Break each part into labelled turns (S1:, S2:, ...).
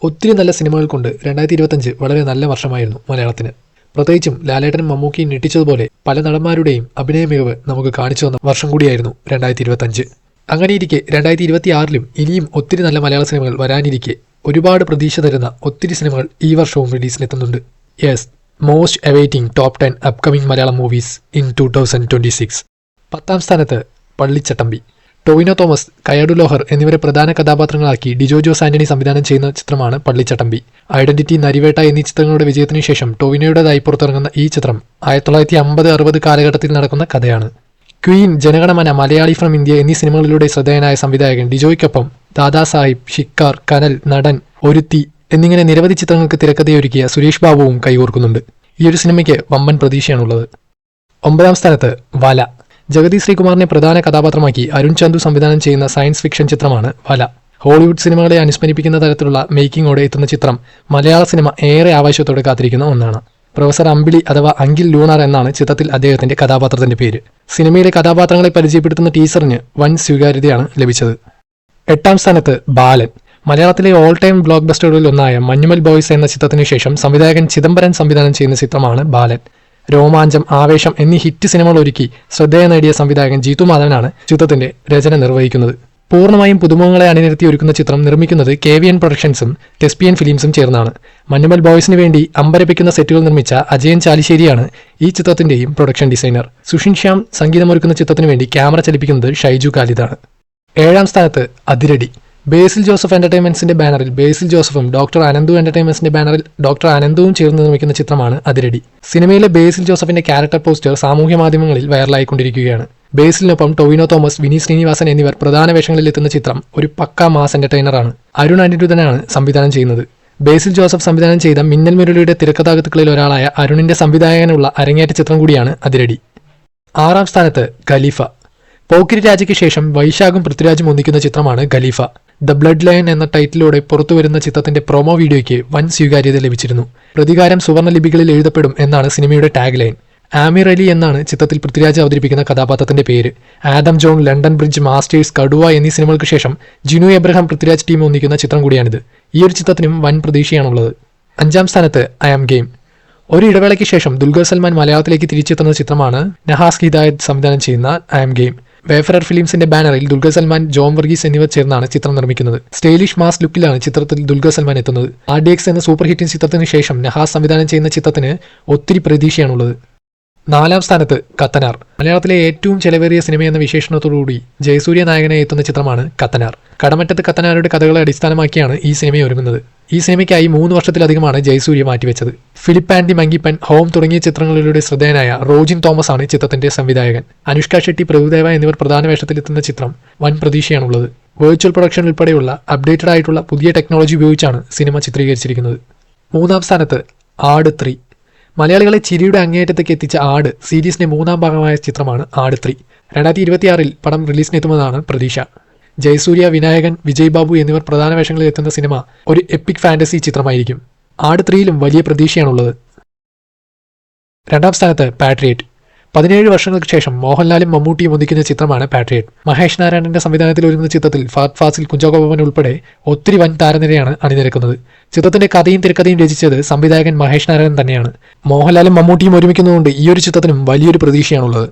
S1: ഒത്തിരി നല്ല സിനിമകൾ കൊണ്ട് 2025 വളരെ നല്ല വർഷമായിരുന്നു മലയാളത്തിന്. പ്രത്യേകിച്ചും ലാലേട്ടനും മമ്മൂക്കിയും ഞെട്ടിച്ചതുപോലെ പല നടന്മാരുടെയും അഭിനയ മികവ് നമുക്ക് കാണിച്ചു തന്ന വർഷം കൂടിയായിരുന്നു 2025. അങ്ങനെയിരിക്കെ 2026ലും ഇനിയും ഒത്തിരി നല്ല മലയാള സിനിമകൾ വരാനിരിക്കെ ഒരുപാട് പ്രതീക്ഷ തരുന്ന ഒത്തിരി സിനിമകൾ ഈ വർഷവും റിലീസിലെത്തുന്നുണ്ട്. Yes, most awaiting top 10 upcoming Malayalam movies in 2026. 10ാം സ്ഥാനത്ത് പള്ളിച്ചട്ടമ്പി. ടോവിനോ തോമസ്, കയാടു ലോഹർ എന്നിവരെ പ്രധാന കഥാപാത്രങ്ങളാക്കി ഡിജോ ജോസ് ആന്റണി സംവിധാനം ചെയ്യുന്ന ചിത്രമാണ് പള്ളിച്ചട്ടമ്പി. ഐഡന്റിറ്റി, നരിവേട്ട എന്നീ ചിത്രങ്ങളുടെ വിജയത്തിനു ശേഷം ടോവിനോയുടേതായി പുറത്തിറങ്ങുന്ന ഈ ചിത്രം 1950-60 കാലഘട്ടത്തിൽ നടക്കുന്ന കഥയാണ്. Queen, Jana Gana Mana, Malayali from India എന്നീ സിനിമകളിലൂടെ ശ്രദ്ധേയനായ സംവിധായകൻ ഡിജോയ്ക്കൊപ്പം ദാദാസാഹിബ്, ഷിക്കാർ, കനൽ, നടൻ, ഒരുത്തി എന്നിങ്ങനെ നിരവധി ചിത്രങ്ങൾക്ക് തിരക്കഥയൊരുക്കിയ സുരേഷ് ബാബുവും കൈകോർക്കുന്നുണ്ട്. ഈ ഒരു സിനിമയ്ക്ക് വമ്പൻ പ്രതീക്ഷയാണുള്ളത്. 9ാം സ്ഥാനത്ത് വല. ജഗതി ശ്രീകുമാറിനെ പ്രധാന കഥാപാത്രമാക്കി അരുൺ ചന്തു സംവിധാനം ചെയ്യുന്ന സയൻസ് ഫിക്ഷൻ ചിത്രമാണ് വല. ഹോളിവുഡ് സിനിമകളെ അനുസ്മരിപ്പിക്കുന്ന തരത്തിലുള്ള മേക്കിങ്ങോടെ എത്തുന്ന ചിത്രം മലയാള സിനിമ ഏറെ ആവേശത്തോടെ കാത്തിരിക്കുന്ന ഒന്നാണ്. പ്രൊഫസർ അമ്പിളി അഥവാ അങ്കിൾ ലൂണാർ എന്നാണ് ചിത്രത്തിൽ അദ്ദേഹത്തിന്റെ കഥാപാത്രത്തിന്റെ പേര്. സിനിമയിലെ കഥാപാത്രങ്ങളെ പരിചയപ്പെടുത്തുന്ന ടീസറിന് വൻ സ്വീകാര്യതയാണ് ലഭിച്ചത്. 8ാം സ്ഥാനത്ത് ബാലൻ. മലയാളത്തിലെ ഓൾ ടൈം ബ്ലോക്ക് ബസ്റ്ററുകളിൽ ഒന്നായ മഞ്ഞുമൽ ബോയ്സ് എന്ന ചിത്രത്തിനു ശേഷം സംവിധായകൻ ചിദംബരൻ സംവിധാനം ചെയ്യുന്ന ചിത്രമാണ് ബാലൻ. രോമാഞ്ചം, ആവേശം എന്നീ ഹിറ്റ് സിനിമകൾ ഒരുക്കി ശ്രദ്ധേയ നേടിയ സംവിധായകൻ ജീതു മാധവനാണ് ചിത്രത്തിന്റെ രചന നിർവഹിക്കുന്നത്. പൂർണ്ണമായും പുതുമുഖങ്ങളെ അണിനിരത്തി ഒരുക്കുന്ന ചിത്രം നിർമ്മിക്കുന്നത് KVN പ്രൊഡക്ഷൻസും ടെസ്പിയൻ ഫിലിംസും ചേർന്നാണ്. മഞ്ഞുമൽ ബോയ്സിന് വേണ്ടി അമ്പരപ്പിക്കുന്ന സെറ്റുകൾ നിർമ്മിച്ച അജയൻ ചാലിശ്ശേരിയാണ് ഈ ചിത്രത്തിന്റെയും പ്രൊഡക്ഷൻ ഡിസൈനർ. സുഷിൻ ശ്യാം സംഗീതമൊരുക്കുന്ന ചിത്രത്തിനു വേണ്ടി ക്യാമറ ചലിപ്പിക്കുന്നത് ഷൈജു ഖാലിദാണ്. 7ാം സ്ഥാനത്ത് അതിരടി. ബേസിൽ ജോസഫ് എന്റർടൈൻമെന്റ്സിന്റെ ബാനറിൽ ബേസിൽ ജോസഫും ഡോക്ടർ അനന്തു എന്റർടൈൻമെന്റ്സിന്റെ ബാനറിൽ ഡോക്ടർ അനന്തുവും ചേർന്ന് നിർമ്മിക്കുന്ന ചിത്രമാണ് അതിരടി. സിനിമയിലെ ബേസിൽ ജോസഫിന്റെ ക്യാരക്ടർ പോസ്റ്റർ സാമൂഹ്യ മാധ്യമങ്ങളിൽ വൈറലായിക്കൊണ്ടിരിക്കുകയാണ്. ബേസിലിനൊപ്പം ടൊവിനോ തോമസ്, വിനീത് ശ്രീനിവാസൻ എന്നിവർ പ്രധാന വേഷങ്ങളിൽ എത്തുന്ന ചിത്രം ഒരു പക്കാ മാസ് എന്റർടൈനറാണ്. അരുൺ അനിരുദ്ധനാണ് സംവിധാനം ചെയ്യുന്നത്. ബേസിൽ ജോസഫ് സംവിധാനം ചെയ്ത മിന്നൽ മുരളിയുടെ തിരക്കഥാകൃത്തുക്കളിൽ ഒരാളായ അരുണിന്റെ സംവിധായകനുള്ള അരങ്ങേറ്റ ചിത്രം കൂടിയാണ് അതിരടി. 6ാം സ്ഥാനത്ത് ഖലീഫ. പോക്കിരി രാജയ്ക്ക് ശേഷം വൈശാഖും പൃഥ്വിരാജും ഒന്നിക്കുന്ന ചിത്രമാണ് ഖലീഫ. ദ ബ്ലഡ് ലയൺ എന്ന ടൈറ്റിലൂടെ പുറത്തുവരുന്ന ചിത്രത്തിന്റെ പ്രൊമോ വീഡിയോയ്ക്ക് വൻ സ്വീകാര്യത ലഭിച്ചിരുന്നു. പ്രതികാരം സുവർണ്ണ ലിപികളിൽ എഴുതപ്പെടും എന്നാണ് സിനിമയുടെ ടാഗ് ലൈൻ. ആമിർ അലി എന്നാണ് ചിത്രത്തിൽ പൃഥ്വിരാജ് അവതരിപ്പിക്കുന്ന കഥാപാത്രത്തിന്റെ പേര്. Adam John, London bridge, masters, കടുവ എന്നീ സിനിമകൾക്ക് ശേഷം ജിനു എബ്രഹാം പൃഥ്വിരാജ് ടീം ഒന്നിക്കുന്ന ചിത്രം കൂടിയാണിത്. ഈ ഒരു ചിത്രത്തിനും വൻ പ്രതീക്ഷയാണുള്ളത്. 5ാം സ്ഥാനത്ത് ഐ ആം ഗെയിം. ഒരു ഇടവേളയ്ക്ക് ശേഷം ദുൽഖർ സൽമാൻ മലയാളത്തിലേക്ക് തിരിച്ചെത്തുന്ന ചിത്രമാണ് നഹാസ് ഹിദായത്ത് സംവിധാനം ചെയ്യുന്ന ഐ ആം ഗെയിം. വേഫറർ ഫിലിംസിന്റെ ബാനറിൽ ദുൽഖർ സൽമാൻ, ജോം വർഗീസ് എന്നിവർ ചേർന്നാണ് ചിത്രം നിർമ്മിക്കുന്നത്. സ്റ്റൈലിഷ് മാസ് ലുക്കിലാണ് ചിത്രത്തിൽ ദുൽഖർ സൽമാൻ എത്തുന്നത്. RDX എന്ന സൂപ്പർ ഹിറ്റ് ചിത്രത്തിന് ശേഷം നഹാസ് സംവിധാനം ചെയ്യുന്ന ചിത്രത്തിന് ഒത്തിരി പ്രതീക്ഷയാണുള്ളത്. 4ാം സ്ഥാനത്ത് കത്തനാർ. മലയാളത്തിലെ ഏറ്റവും ചെലവേറിയ സിനിമയെന്ന വിശേഷണത്തോടുകൂടി ജയസൂര്യ നായകനായി എത്തുന്ന ചിത്രമാണ് കത്തനാർ. കടമറ്റത്ത് കത്തനാരുടെ കഥകളെ അടിസ്ഥാനമാക്കിയാണ് ഈ സിനിമ ഒരുങ്ങുന്നത്. ഈ സിനിമയ്ക്കായി 3 വർഷത്തിലധികമാണ് ജയസൂര്യ മാറ്റിവെച്ചത്. Philip and the Monkey Pen, Home തുടങ്ങിയ ചിത്രങ്ങളിലൂടെ ശ്രദ്ധേയനായ റോജിൻ തോമസ് ആണ് ചിത്രത്തിന്റെ സംവിധായകൻ. അനുഷ്ക ഷെട്ടി, പ്രഭുദേവ എന്നിവർ പ്രധാന വേഷത്തിലെത്തുന്ന ചിത്രം വൻ പ്രതീക്ഷയാണുള്ളത്. വെർച്വൽ പ്രൊഡക്ഷൻ ഉൾപ്പെടെയുള്ള അപ്ഡേറ്റഡ് ആയിട്ടുള്ള പുതിയ ടെക്നോളജി ഉപയോഗിച്ചാണ് സിനിമ ചിത്രീകരിച്ചിരിക്കുന്നത്. 3ാം സ്ഥാനത്ത് ആട് 3. മലയാളികളെ ചിരിയുടെ അങ്ങേയറ്റത്തേക്ക് എത്തിച്ച ആട് സീരീസിന്റെ 3ാം ഭാഗമായ ചിത്രമാണ് ആട് 3. 2026ൽ പടം റിലീസിനെത്തുമെന്നാണ് പ്രതീക്ഷ. ജയസൂര്യ, വിനായകൻ, വിജയ് ബാബു എന്നിവർ പ്രധാന വേഷങ്ങളിൽ എത്തുന്ന സിനിമ ഒരു എപ്പിക് ഫാന്റസി ചിത്രമായിരിക്കും. ആട് 3ലും വലിയ പ്രതീക്ഷയാണുള്ളത്. 2ാം സ്ഥാനത്ത് പാട്രിയറ്റ്. 17 വർഷങ്ങൾക്ക് ശേഷം മോഹൻലാലും മമ്മൂട്ടിയും ഒന്നിക്കുന്ന ചിത്രമാണ് പാട്രിയറ്റ്. മഹേഷ് നാരായണന്റെ സംവിധാനത്തിൽ ഒരുങ്ങുന്ന ചിത്രത്തിൽ ഫഹദ് ഫാസിൽ, കുഞ്ചാക്കോ ബോബൻ ഉൾപ്പെടെ ഒത്തിരി വൻ താരനിരയാണ് അണിനിരക്കുന്നത്. ചിത്രത്തിന്റെ കഥയും തിരക്കഥയും രചിച്ചത് സംവിധായകൻ മഹേഷ് നാരായണൻ തന്നെയാണ്. മോഹൻലാലും മമ്മൂട്ടിയും ഒരുമിക്കുന്നതുകൊണ്ട് ഈ ഒരു ചിത്രത്തിനും വലിയൊരു പ്രതീക്ഷയാണുള്ളത്.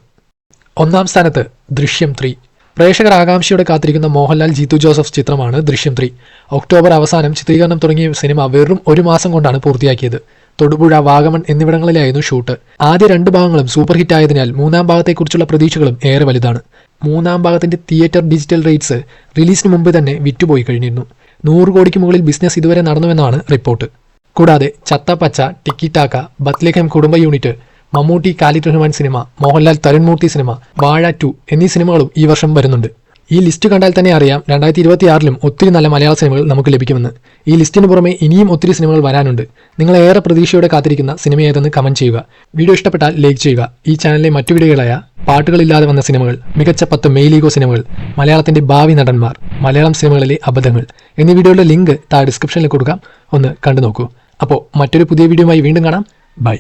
S1: 1ാം സ്ഥാനത്ത് ദൃശ്യം 3. പ്രേക്ഷകർ ആകാംക്ഷയോടെ കാത്തിരിക്കുന്ന മോഹൻലാൽ, ജീത്തു ജോസഫ് ചിത്രമാണ് ദൃശ്യം 3. ഒക്ടോബർ അവസാനം ചിത്രീകരണം തുടങ്ങിയ സിനിമ വെറും 1 മാസം കൊണ്ടാണ് പൂർത്തിയാക്കിയത്. തൊടുപുഴ, വാഗമൺ എന്നിവിടങ്ങളിലായിരുന്നു ഷൂട്ട്. ആദ്യ 2 ഭാഗങ്ങളും സൂപ്പർ ഹിറ്റ് ആയതിനാൽ 3ാം ഭാഗത്തെക്കുറിച്ചുള്ള പ്രതീക്ഷകളും ഏറെ വലുതാണ്. 3ാം ഭാഗത്തിന്റെ തിയേറ്റർ ഡിജിറ്റൽ റേറ്റ്സ് റിലീസിന് മുമ്പ് തന്നെ വിറ്റുപോയി കഴിഞ്ഞിരുന്നു. 100 കോടിക്ക് മുകളിൽ ബിസിനസ് ഇതുവരെ നടന്നുവെന്നാണ് റിപ്പോർട്ട്. കൂടാതെ ചത്ത പച്ച, ടിക്കി ടാക്ക, ബത്ലഹേം കുടുംബ യൂണിറ്റ്, മമ്മൂട്ടി ഖാലിദ് റഹ്മാൻ സിനിമ, മോഹൻലാൽ തരുൺ മൂർത്തി സിനിമ, വാഴ 2 എന്നീ സിനിമകളും ഈ വർഷം വരുന്നുണ്ട്. ഈ ലിസ്റ്റ് കണ്ടാൽ തന്നെ അറിയാം 2026ലും ഒത്തിരി നല്ല മലയാള സിനിമകൾ നമുക്ക് ലഭിക്കുമെന്ന്. ഈ ലിസ്റ്റിന് പുറമെ ഇനിയും ഒത്തിരി സിനിമകൾ വരാനുണ്ട്. നിങ്ങൾ ഏറെ പ്രതീക്ഷയോടെ കാത്തിരിക്കുന്ന സിനിമ ഏതെന്ന് കമന്റ് ചെയ്യുക. വീഡിയോ ഇഷ്ടപ്പെട്ടാൽ ലൈക്ക് ചെയ്യുക. ഈ ചാനലിലെ മറ്റു വീഡിയോകളായ പാട്ടുകളില്ലാതെ വന്ന സിനിമകൾ, മികച്ച 10 മെയിലീഗോ സിനിമകൾ, മലയാളത്തിന്റെ ഭാവി നടന്മാർ, മലയാളം സിനിമകളിലെ അബദ്ധങ്ങൾ എന്നീ വീഡിയോയുടെ ലിങ്ക് താഴെ ഡിസ്ക്രിപ്ഷനിൽ കൊടുക്കാം. ഒന്ന് കണ്ടു നോക്കൂ. അപ്പോൾ മറ്റൊരു പുതിയ വീഡിയോയുമായി വീണ്ടും കാണാം. ബൈ.